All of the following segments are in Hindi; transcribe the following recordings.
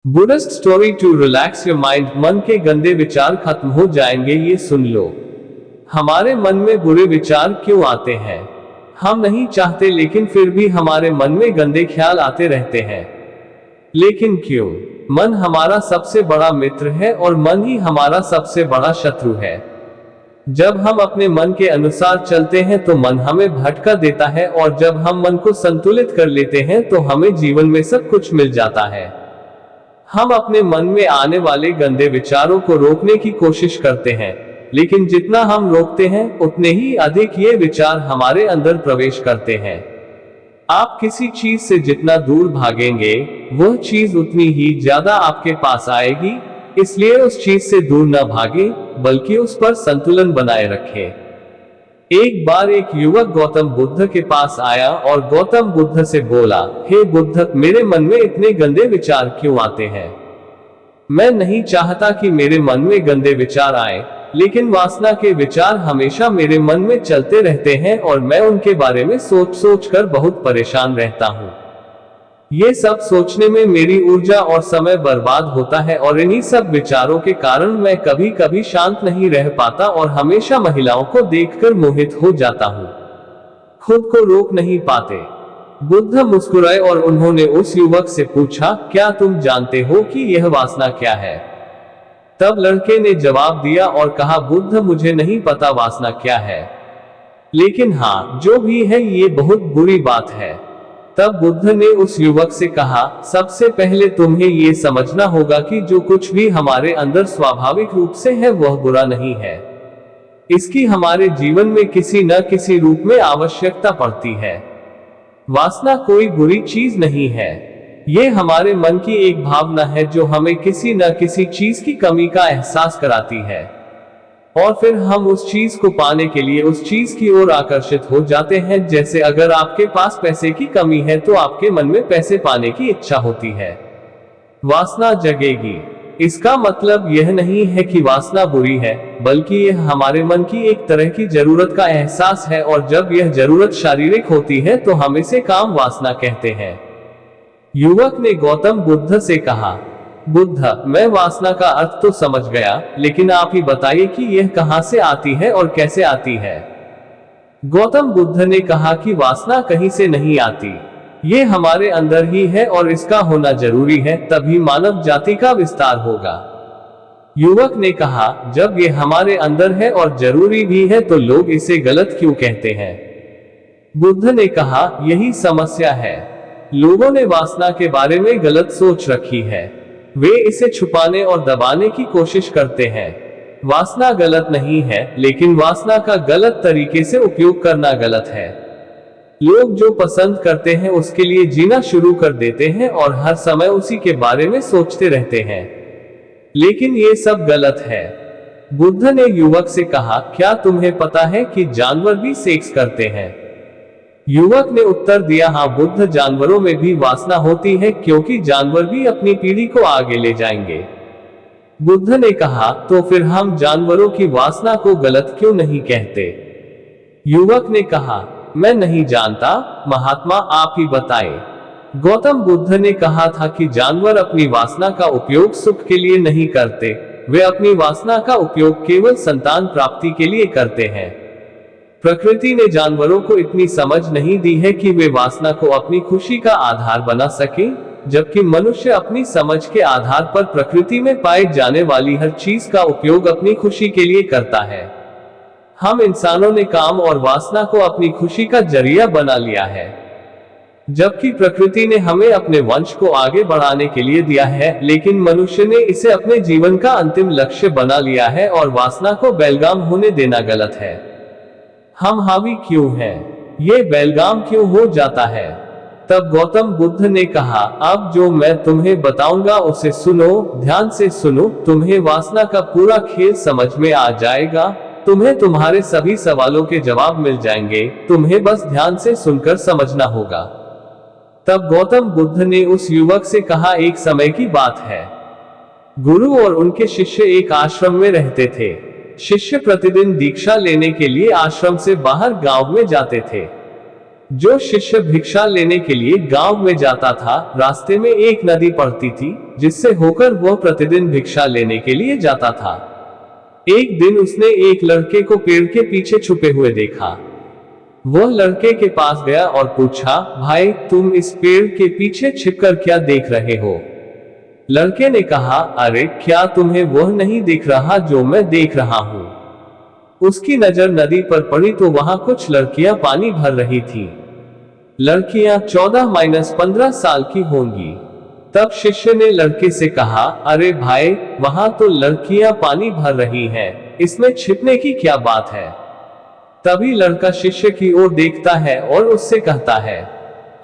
बुddhist story to relax your mind. मन के गंदे विचार खत्म हो जाएंगे, ये सुन लो। हमारे मन में बुरे विचार क्यों आते हैं? हम नहीं चाहते, लेकिन फिर भी हमारे मन में गंदे ख्याल आते रहते हैं। लेकिन क्यों? मन हमारा सबसे बड़ा मित्र है और मन ही हमारा सबसे बड़ा शत्रु है। जब हम अपने मन के अनुसार चलते हैं तो मन हमें भटका देता है, और जब हम मन को संतुलित कर लेते हैं तो हमें जीवन में सब कुछ मिल जाता है। हम अपने मन में आने वाले गंदे विचारों को रोकने की कोशिश करते हैं, लेकिन जितना हम रोकते हैं उतने ही अधिक ये विचार हमारे अंदर प्रवेश करते हैं। आप किसी चीज से जितना दूर भागेंगे, वह चीज उतनी ही ज्यादा आपके पास आएगी। इसलिए उस चीज से दूर न भागे, बल्कि उस पर संतुलन बनाए रखें। एक बार एक युवक गौतम बुद्ध के पास आया और गौतम बुद्ध से बोला, हे बुद्ध, मेरे मन में इतने गंदे विचार क्यों आते हैं? मैं नहीं चाहता कि मेरे मन में गंदे विचार आए, लेकिन वासना के विचार हमेशा मेरे मन में चलते रहते हैं और मैं उनके बारे में सोच सोच कर बहुत परेशान रहता हूँ। ये सब सोचने में मेरी ऊर्जा और समय बर्बाद होता है, और इन्हीं सब विचारों के कारण मैं कभी कभी शांत नहीं रह पाता और हमेशा महिलाओं को देखकर मोहित हो जाता हूँ। खुद को रोक नहीं पाते। बुद्ध मुस्कुराए और उन्होंने उस युवक से पूछा, क्या तुम जानते हो कि यह वासना क्या है? तब लड़के ने जवाब दिया और कहा, बुद्ध, मुझे नहीं पता वासना क्या है, लेकिन हाँ, जो भी है ये बहुत बुरी बात है। तब बुद्ध ने उस युवक से कहा, सबसे पहले तुम्हें ये समझना होगा कि जो कुछ भी हमारे अंदर स्वाभाविक रूप से है वह बुरा नहीं है। इसकी हमारे जीवन में किसी न किसी रूप में आवश्यकता पड़ती है। वासना कोई बुरी चीज नहीं है। ये हमारे मन की एक भावना है जो हमें किसी न किसी चीज की कमी का एहसास कराती है, और फिर हम उस चीज को पाने के लिए उस चीज की ओर आकर्षित हो जाते हैं। जैसे अगर आपके पास पैसे की कमी है तो आपके मन में पैसे पाने की इच्छा होती है, वासना जगेगी। इसका मतलब यह नहीं है कि वासना बुरी है, बल्कि यह हमारे मन की एक तरह की जरूरत का एहसास है, और जब यह जरूरत शारीरिक होती है तो हम इसे काम वासना कहते हैं। युवक ने गौतम बुद्ध से कहा, बुद्ध, मैं वासना का अर्थ तो समझ गया, लेकिन आप ही बताइए कि यह कहां से आती है और कैसे आती है? गौतम बुद्ध ने कहा कि वासना कहीं से नहीं आती, ये हमारे अंदर ही है और इसका होना जरूरी है, तभी मानव जाति का विस्तार होगा। युवक ने कहा, जब ये हमारे अंदर है और जरूरी भी है तो लोग इसे गलत क्यों कहते हैं? बुद्ध ने कहा, यही समस्या है। लोगों ने वासना के बारे में गलत सोच रखी है। वे इसे छुपाने और दबाने की कोशिश करते हैं। वासना गलत नहीं है, लेकिन वासना का गलत तरीके से उपयोग करना गलत है। लोग जो पसंद करते हैं उसके लिए जीना शुरू कर देते हैं और हर समय उसी के बारे में सोचते रहते हैं, लेकिन ये सब गलत है। बुद्ध ने युवक से कहा, क्या तुम्हें पता है कि जानवर भी सेक्स करते हैं? युवक ने उत्तर दिया, हाँ बुद्ध, जानवरों में भी वासना होती है, क्योंकि जानवर भी अपनी पीढ़ी को आगे ले जाएंगे। बुद्ध ने कहा, तो फिर हम जानवरों की वासना को गलत क्यों नहीं कहते? युवक ने कहा, मैं नहीं जानता महात्मा, आप ही बताएं। गौतम बुद्ध ने कहा था कि जानवर अपनी वासना का उपयोग सुख के लिए नहीं करते, वे अपनी वासना का उपयोग केवल संतान प्राप्ति के लिए करते हैं। प्रकृति ने जानवरों को इतनी समझ नहीं दी है कि वे वासना को अपनी खुशी का आधार बना सके, जबकि मनुष्य अपनी समझ के आधार पर प्रकृति में पाई जाने वाली हर चीज का उपयोग अपनी खुशी के लिए करता है। हम इंसानों ने काम और वासना को अपनी खुशी का जरिया बना लिया है, जबकि प्रकृति ने हमें अपने वंश को आगे बढ़ाने के लिए दिया है, लेकिन मनुष्य ने इसे अपने जीवन का अंतिम लक्ष्य बना लिया है, और वासना को बेलगाम होने देना गलत है। हम हावी क्यों हैं? ये बेलगाम क्यों हो जाता है? तब गौतम बुद्ध ने कहा, अब जो मैं तुम्हें बताऊंगा उसे सुनो, ध्यान से सुनो, तुम्हें वासना का पूरा खेल समझ में आ जाएगा। तुम्हें तुम्हारे सभी सवालों के जवाब मिल जाएंगे, तुम्हें बस ध्यान से सुनकर समझना होगा। तब गौतम बुद्ध ने उस युवक से कहा, एक समय की बात है। गुरु और उनके शिष्य एक आश्रम में रहते थे। शिष्य प्रतिदिन दीक्षा लेने के लिए आश्रम से बाहर गांव में जाते थे। जो शिष्य भिक्षा लेने के लिए गांव में जाता था, रास्ते में एक नदी पड़ती थी जिससे होकर वह प्रतिदिन भिक्षा लेने के लिए जाता था। एक दिन उसने एक लड़के को पेड़ के पीछे छुपे हुए देखा। वह लड़के के पास गया और पूछा, भाई तुम इस पेड़ के पीछे छिपकर क्या देख रहे हो? लड़के ने कहा, अरे क्या तुम्हें वह नहीं दिख रहा जो मैं देख रहा हूं? उसकी नजर नदी पर पड़ी तो वहां कुछ लड़कियां पानी भर रही थी। लड़कियां 14-15 साल की होंगी। तब शिष्य ने लड़के से कहा, अरे भाई वहां तो लड़कियां पानी भर रही हैं, इसमें छिपने की क्या बात है? तभी लड़का शिष्य की ओर देखता है और उससे कहता है,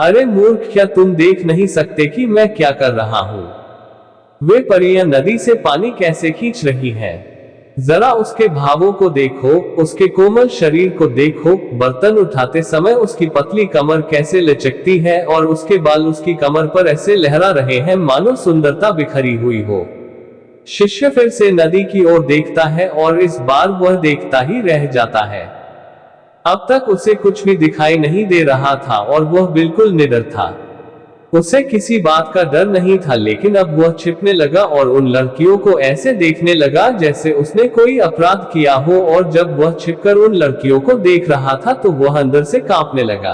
अरे मूर्ख, क्या तुम देख नहीं सकते कि मैं क्या कर रहा हूं? वे परियां नदी से पानी कैसे खींच रही हैं? जरा उसके भावों को देखो, उसके कोमल शरीर को देखो, बर्तन उठाते समय उसकी पतली कमर कैसे लचकती है और उसके बाल उसकी कमर पर ऐसे लहरा रहे हैं मानो सुंदरता बिखरी हुई हो। शिष्य फिर से नदी की ओर देखता है और इस बार वह देखता ही रह जाता है। अब तक उसे कुछ भी दिखाई नहीं दे रहा था और वह बिल्कुल निडर था। उसे किसी बात का डर नहीं था, लेकिन अब वह छिपने लगा और उन लड़कियों को ऐसे देखने लगा जैसे उसने कोई अपराध किया हो, और जब वह छिपकर उन लड़कियों को देख रहा था तो वह अंदर से कांपने लगा।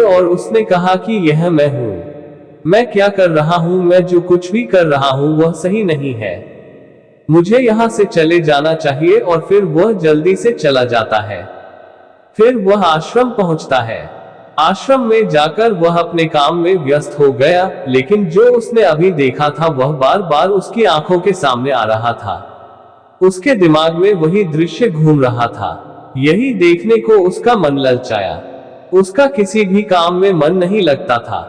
और उसने कहा कि यह मैं हूं, मैं क्या कर रहा हूं? मैं जो कुछ भी कर रहा हूं वह सही नहीं है, मुझे यहां से चले जाना चाहिए। और फिर वह जल्दी से चला जाता है। फिर वह आश्रम पहुंचता है। आश्रम में जाकर वह अपने काम में व्यस्त हो गया, लेकिन जो उसने अभी देखा था वह बार बार उसकी आंखों के सामने आ रहा था। उसके दिमाग में वही दृश्य घूम रहा था। यही देखने को उसका मन ललचाया। उसका किसी भी काम में मन नहीं लगता था।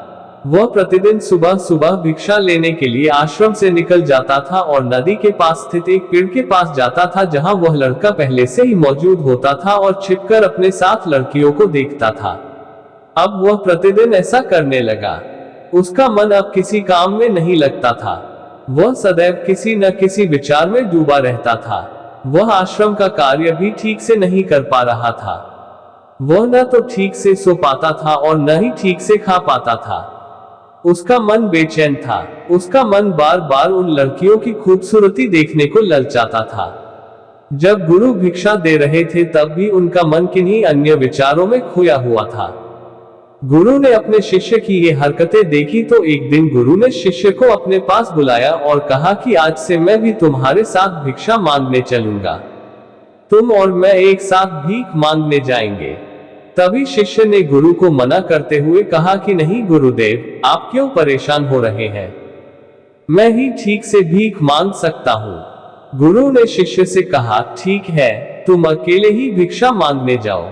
वह प्रतिदिन सुबह सुबह भिक्षा लेने के लिए आश्रम से निकल जाता था और नदी के पास स्थित एक पेड़ के पास जाता था जहां वह लड़का पहले से ही मौजूद होता था और छिपकर अपने साथ लड़कियों को देखता था। अब वह प्रतिदिन ऐसा करने लगा। उसका मन अब किसी काम में नहीं लगता था। वह सदैव किसी न किसी विचार में डूबा रहता था। वह आश्रम का कार्य भी ठीक से नहीं कर पा रहा था। वह न तो ठीक से सो पाता था और न ही ठीक से खा पाता था। उसका मन बेचैन था। उसका मन बार बार उन लड़कियों की खूबसूरती देखने को ललचाता था। जब गुरु भिक्षा दे रहे थे तब भी उनका मन किन्हीं अन्य विचारों में खोया हुआ था। गुरु ने अपने शिष्य की ये हरकतें देखी तो एक दिन गुरु ने शिष्य को अपने पास बुलाया और कहा कि आज से मैं भी तुम्हारे साथ भिक्षा मांगने चलूंगा। तुम और मैं एक साथ भीख मांगने जाएंगे। तभी शिष्य ने गुरु को मना करते हुए कहा कि नहीं गुरुदेव, आप क्यों परेशान हो रहे हैं? मैं ही ठीक से भीख मांग सकता हूँ। गुरु ने शिष्य से कहा, ठीक है, तुम अकेले ही भिक्षा मांगने जाओ।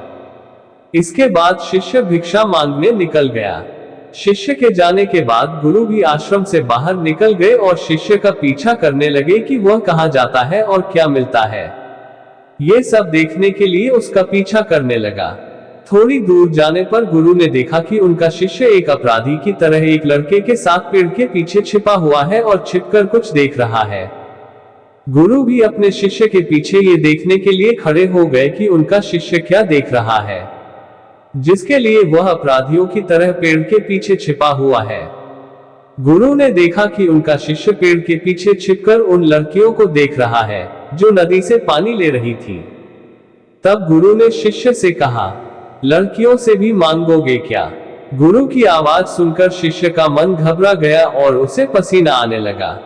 इसके बाद शिष्य भिक्षा मांगने निकल गया। शिष्य के जाने के बाद गुरु भी आश्रम से बाहर निकल गए और शिष्य का पीछा करने लगे कि वह कहाँ जाता है और क्या मिलता है। ये सब देखने के लिए उसका पीछा करने लगा। थोड़ी दूर जाने पर गुरु ने देखा कि उनका शिष्य एक अपराधी की तरह एक लड़के के साथ पेड़ के पीछे छिपा हुआ है और छिपकर कुछ देख रहा है। गुरु भी अपने शिष्य के पीछे ये देखने के लिए खड़े हो गए कि उनका शिष्य क्या देख रहा है, जिसके लिए वह अपराधियों की तरह पेड़ के पीछे छिपा हुआ है। गुरु ने देखा कि उनका शिष्य पेड़ के पीछे छिपकर उन लड़कियों को देख रहा है जो नदी से पानी ले रही थी। तब गुरु ने शिष्य से कहा, लड़कियों से भी मांगोगे क्या? गुरु की आवाज सुनकर शिष्य का मन घबरा गया और उसे पसीना आने लगा।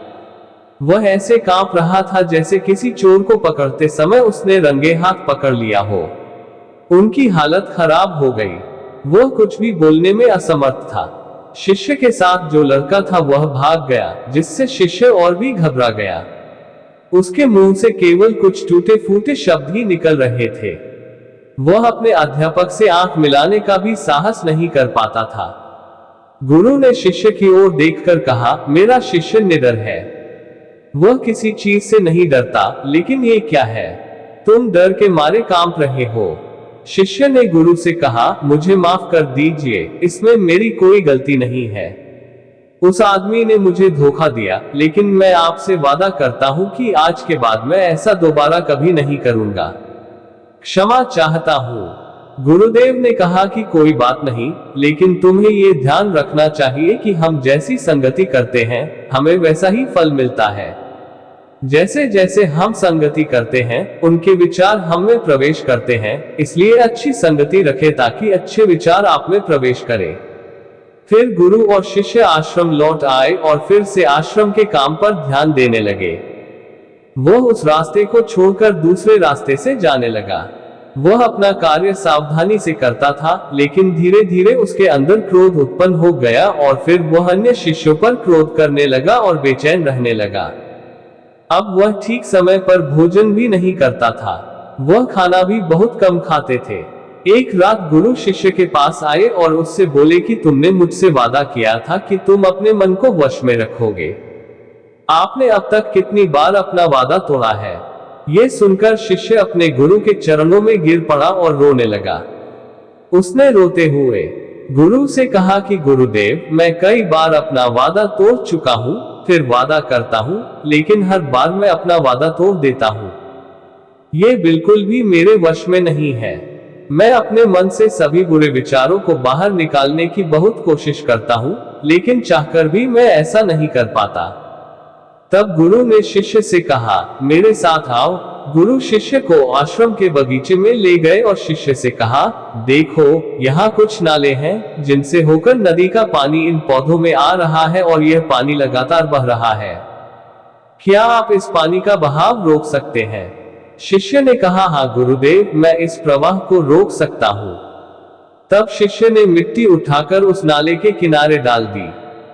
वह ऐसे कांप रहा था जैसे किसी चोर को पकड़ते समय उसने रंगे हाथ पकड़ लिया हो। उनकी हालत खराब हो गई। वह कुछ भी बोलने में असमर्थ था। शिष्य के साथ जो लड़का था वह भाग गया, जिससे शिष्य और भी घबरा गया। उसके मुंह से केवल कुछ टूटे फूटे शब्द ही निकल रहे थे। वह अपने अध्यापक से आंख मिलाने का भी साहस नहीं कर पाता था। गुरु ने शिष्य की ओर देखकर कहा, मेरा शिष्य निडर है। वह किसी चीज से नहीं डरता, लेकिन ये क्या है? तुम डर के मारे कांप रहे हो। शिष्य ने गुरु से कहा, मुझे माफ कर दीजिए, इसमें मेरी कोई गलती नहीं है। उस आदमी ने मुझे धोखा दिया, लेकिन मैं आपसे वादा करता हूं कि आज के बाद मैं ऐसा दोबारा कभी नहीं करूंगा। क्षमा चाहता हूं। गुरुदेव ने कहा कि कोई बात नहीं, लेकिन तुम्हें ये ध्यान रखना चाहिए कि हम जैसी संगति करते हैं हमें वैसा ही फल मिलता है। जैसे जैसे हम संगति करते हैं उनके विचार हम में प्रवेश करते हैं, इसलिए अच्छी संगति रखें ताकि अच्छे विचार आप में प्रवेश करें। फिर गुरु और शिष्य आश्रम लौट आए और फिर से आश्रम के काम पर ध्यान देने लगे। वह उस रास्ते को छोड़कर दूसरे रास्ते से जाने लगा। वह अपना कार्य सावधानी से करता था, लेकिन धीरे धीरे उसके अंदर क्रोध उत्पन्न हो गया और फिर वह अन्य शिष्यों पर क्रोध करने लगा और बेचैन रहने लगा। अब वह ठीक समय पर भोजन भी नहीं करता था। वह खाना भी बहुत कम खाते थे। एक रात गुरु शिष्य के पास आए और उससे बोले कि तुमने मुझसे वादा किया था कि तुम अपने मन को वश में रखोगे। आपने अब तक कितनी बार अपना वादा तोड़ा है? ये सुनकर शिष्य अपने गुरु के चरणों में गिर पड़ा और रोने लगा। उसने रोते हुए गुरु से कहा कि गुरुदेव, मैं कई बार अपना वादा तोड़ चुका हूँ, फिर वादा करता हूँ, लेकिन हर बार मैं अपना वादा तोड़ देता हूँ। ये बिल्कुल भी मेरे वश में नहीं है। मैं अपने मन से सभी बुरे विचारों को बाहर निकालने की बहुत कोशिश करता हूँ, लेकिन चाहकर भी मैं ऐसा नहीं कर पाता। तब गुरु ने शिष्य से कहा, मेरे साथ आओ। गुरु शिष्य को आश्रम के बगीचे में ले गए और शिष्य से कहा, देखो, यहाँ कुछ नाले हैं जिनसे होकर नदी का पानी इन पौधों में आ रहा है और यह पानी लगातार बह रहा है। क्या आप इस पानी का बहाव रोक सकते हैं? शिष्य ने कहा, हाँ गुरुदेव, मैं इस प्रवाह को रोक सकता हूँ। तब शिष्य ने मिट्टी उठाकर उस नाले के किनारे डाल दी।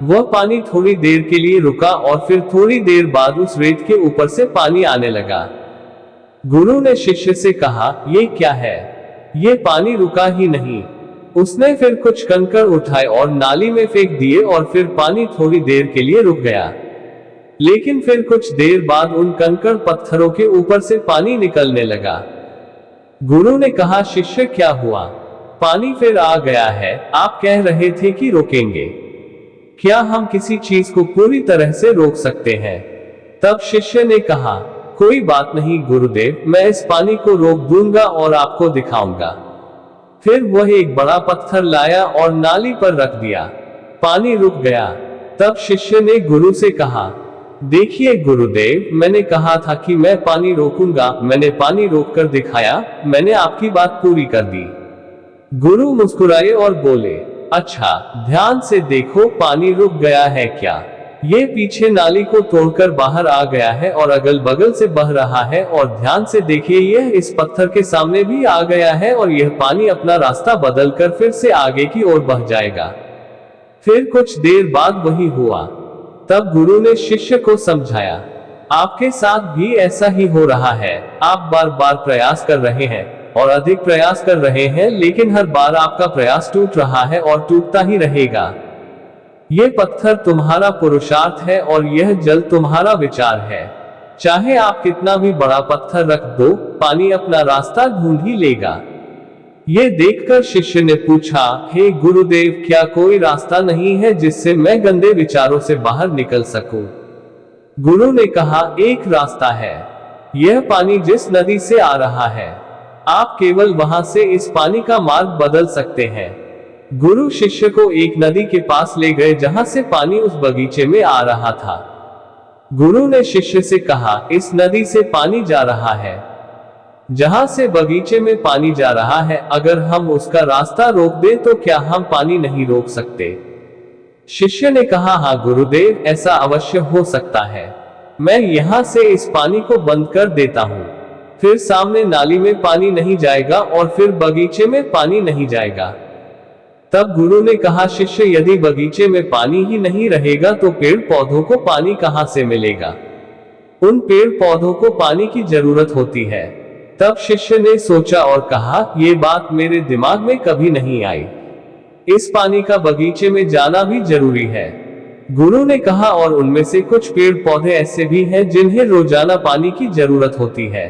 वह पानी थोड़ी देर के लिए रुका और फिर थोड़ी देर बाद उस रेत के ऊपर से पानी आने लगा। गुरु ने शिष्य से कहा, ये क्या है? ये पानी रुका ही नहीं। उसने फिर कुछ कंकड़ उठाए और नाली में फेंक दिए और फिर पानी थोड़ी देर के लिए रुक गया। लेकिन फिर कुछ देर बाद उन कंकड़ पत्थरों के ऊपर से पानी निकलने लगा। गुरु ने कहा, शिष्य क्या हुआ? पानी फिर आ गया है। आप कह रहे थे कि रोकेंगे। क्या हम किसी चीज को पूरी तरह से रोक सकते हैं? तब शिष्य ने कहा, कोई बात नहीं गुरुदेव, मैं इस पानी को रोक दूंगा और आपको दिखाऊंगा। फिर वह एक बड़ा पत्थर लाया और नाली पर रख दिया। पानी रुक गया। तब शिष्य ने गुरु से कहा, देखिए गुरुदेव, मैंने कहा था कि मैं पानी रोकूंगा। मैंने पानी रोककर दिखाया। मैंने आपकी बात पूरी कर दी। गुरु मुस्कुराए और बोले, अच्छा, ध्यान से देखो, पानी रुक गया है क्या? ये पीछे नाली को तोड़कर बाहर आ गया है और अगल बगल से बह रहा है। और ध्यान से देखिए, यह इस पत्थर के सामने भी आ गया है और यह पानी अपना रास्ता बदलकर फिर से आगे की ओर बह जाएगा। फिर कुछ देर बाद वही हुआ। तब गुरु ने शिष्य को समझाया, आपके साथ भी ऐसा ही हो रहा है। आप बार बार प्रयास कर रहे हैं और अधिक प्रयास कर रहे हैं, लेकिन हर बार आपका प्रयास टूट रहा है और टूटता ही रहेगा। ये पत्थर तुम्हारा पुरुषार्थ है और यह जल तुम्हारा विचार है। चाहे आप कितना भी बड़ा पत्थर रख दो, पानी अपना रास्ता ढूंढ ही लेगा। ये देखकर शिष्य ने पूछा, हे गुरुदेव, क्या कोई रास्ता नहीं है जिससे मैं गंदे विचारों से बाहर निकल सकूं? गुरु ने कहा, एक रास्ता है। यह पानी जिस नदी से आ रहा है, आप केवल वहां से इस पानी का मार्ग बदल सकते हैं। गुरु शिष्य को एक नदी के पास ले गए जहां से पानी उस बगीचे में आ रहा था। गुरु ने शिष्य से कहा, इस नदी से पानी जा रहा है। जहां से बगीचे में पानी जा रहा है, अगर हम उसका रास्ता रोक दें तो क्या हम पानी नहीं रोक सकते? शिष्य ने कहा, हाँ गुरुदेव, ऐसा अवश्य हो सकता है। मैं यहां से इस पानी को बंद कर देता हूँ। फिर सामने नाली में पानी नहीं जाएगा और फिर बगीचे में पानी नहीं जाएगा। तब गुरु ने कहा, शिष्य, यदि बगीचे में पानी ही नहीं रहेगा तो पेड़ पौधों को पानी कहां से मिलेगा? उन पेड़ पौधों को पानी की जरूरत होती है। तब शिष्य ने सोचा और कहा, ये बात मेरे दिमाग में कभी नहीं आई। इस पानी का बगीचे में जाना भी जरूरी है। गुरु ने कहा, और उनमें से कुछ पेड़ पौधे ऐसे भी हैं जिन्हें रोजाना पानी की जरूरत होती है।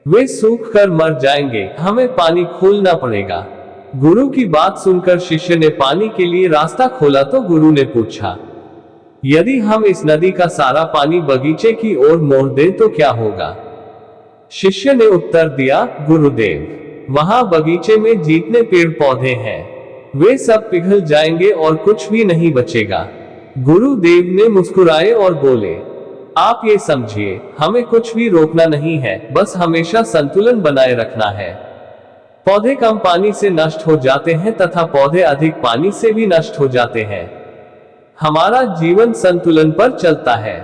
वे सूख कर मर जाएंगे, हमें पानी खोलना पड़ेगा। गुरु की बात सुनकर शिष्य ने पानी के लिए रास्ता खोला तो गुरु ने पूछा, यदि हम इस नदी का सारा पानी बगीचे की ओर मोड़ दें तो क्या होगा? शिष्य ने उत्तर दिया, गुरुदेव, वहां बगीचे में जितने पेड़ पौधे हैं वे सब पिघल जाएंगे और कुछ भी नहीं बचेगा। गुरुदेव ने मुस्कुराए और बोले, आप ये समझिए, हमें कुछ भी रोकना नहीं है, बस हमेशा संतुलन बनाए रखना है। पौधे कम पानी से नष्ट हो जाते हैं तथा पौधे अधिक पानी से भी नष्ट हो जाते हैं। हमारा जीवन संतुलन पर चलता है।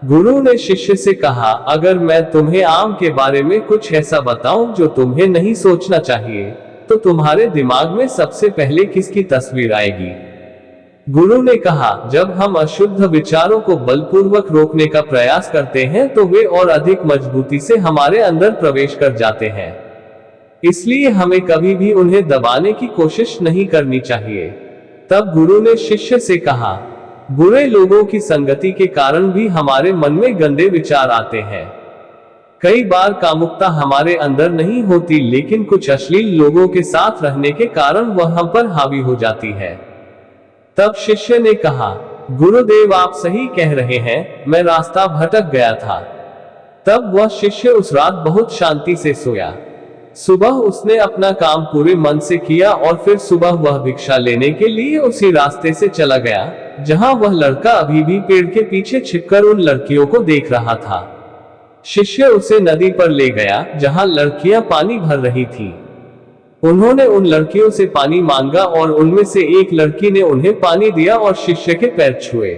गुरु ने शिष्य से कहा, अगर मैं तुम्हें आम के बारे में कुछ ऐसा बताऊं जो तुम्हें नहीं सोचना चाहिए, तो तुम्हारे दिमाग में सबसे पहले किसकी तस्वीर आएगी? गुरु ने कहा, जब हम अशुद्ध विचारों को बलपूर्वक रोकने का प्रयास करते हैं तो वे और अधिक मजबूती से हमारे अंदर प्रवेश कर जाते हैं। इसलिए हमें कभी भी उन्हें दबाने की कोशिश नहीं करनी चाहिए। तब गुरु ने शिष्य से कहा, बुरे लोगों की संगति के कारण भी हमारे मन में गंदे विचार आते हैं। कई बार कामुकता हमारे अंदर नहीं होती, लेकिन कुछ अश्लील लोगों के साथ रहने के कारण वह हम पर हावी हो जाती है। तब शिष्य ने कहा, गुरुदेव आप सही कह रहे हैं, मैं रास्ता भटक गया था। तब वह शिष्य उस रात बहुत शांति से सोया। सुबह उसने अपना काम पूरे मन से किया और फिर सुबह वह भिक्षा लेने के लिए उसी रास्ते से चला गया जहां वह लड़का अभी भी पेड़ के पीछे छिपकर उन लड़कियों को देख रहा था। शिष्य उसे नदी पर ले गया जहां लड़कियां पानी भर रही थी। उन्होंने उन लड़कियों से पानी मांगा और उनमें से एक लड़की ने उन्हें पानी दिया और शिष्य के पैर छुए।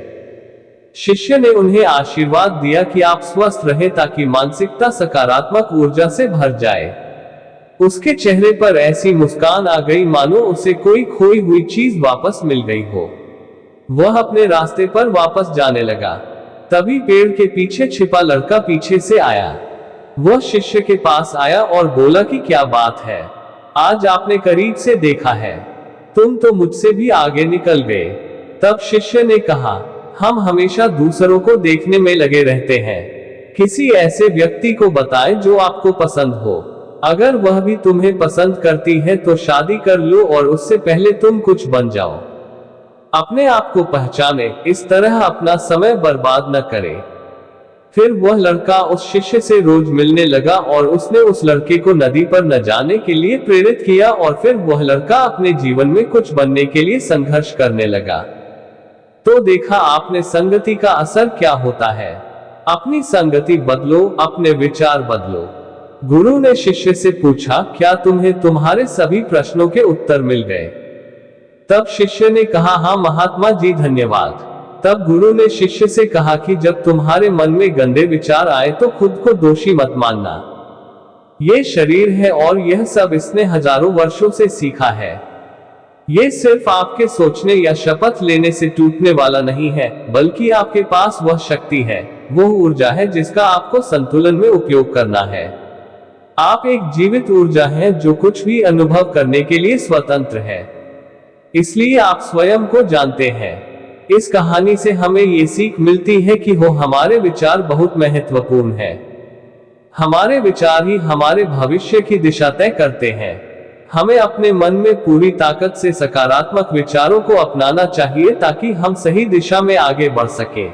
शिष्य ने उन्हें आशीर्वाद दिया कि आप स्वस्थ रहें ताकि मानसिकता सकारात्मक ऊर्जा से भर जाए। उसके चेहरे पर ऐसी मुस्कान आ गई मानो उसे कोई खोई हुई चीज वापस मिल गई हो। वह अपने रास्ते पर वापस जाने लगा। तभी पेड़ के पीछे छिपा लड़का पीछे से आया। वह शिष्य के पास आया और बोला कि क्या बात है, आज आपने करीब से देखा है, तुम तो मुझसे भी आगे निकल गए। तब शिष्य ने कहा, हम हमेशा दूसरों को देखने में लगे रहते हैं। किसी ऐसे व्यक्ति को बताएं जो आपको पसंद हो। अगर वह भी तुम्हें पसंद करती है तो शादी कर लो और उससे पहले तुम कुछ बन जाओ। अपने आप को पहचाने, इस तरह अपना समय बर्बाद न करे। फिर वह लड़का उस शिष्य से रोज मिलने लगा और उसने उस लड़के को नदी पर न जाने के लिए प्रेरित किया और फिर वह लड़का अपने जीवन में कुछ बनने के लिए संघर्ष करने लगा। तो देखा आपने संगति का असर क्या होता है। अपनी संगति बदलो, अपने विचार बदलो। गुरु ने शिष्य से पूछा, क्या तुम्हें तुम्हारे सभी प्रश्नों के उत्तर मिल गए? तब शिष्य ने कहा, हाँ महात्मा जी धन्यवाद। तब गुरु ने शिष्य से कहा कि जब तुम्हारे मन में गंदे विचार आए तो खुद को दोषी मत मानना। ये शरीर है और यह सब इसने हजारों वर्षों से सीखा है। ये सिर्फ आपके सोचने या शपथ लेने से टूटने वाला नहीं है, बल्कि आपके पास वह शक्ति है, वो ऊर्जा है जिसका आपको संतुलन में उपयोग करना है। आप एक जीवित ऊर्जा हैं जो कुछ भी अनुभव करने के लिए स्वतंत्र है। इसलिए आप स्वयं को जानते हैं। इस कहानी से हमें ये सीख मिलती है कि हमारे विचार बहुत महत्वपूर्ण है। हमारे विचार ही हमारे भविष्य की दिशा तय करते हैं। हमें अपने मन में पूरी ताकत से सकारात्मक विचारों को अपनाना चाहिए ताकि हम सही दिशा में आगे बढ़ सके।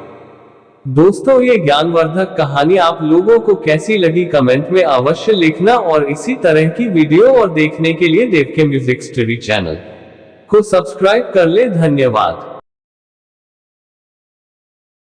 दोस्तों, ये ज्ञानवर्धक कहानी आप लोगों को कैसी लगी कमेंट में अवश्य लिखना और इसी तरह की वीडियो और देखने के लिए देव के म्यूजिक स्टोरी चैनल को सब्सक्राइब कर ले। धन्यवाद।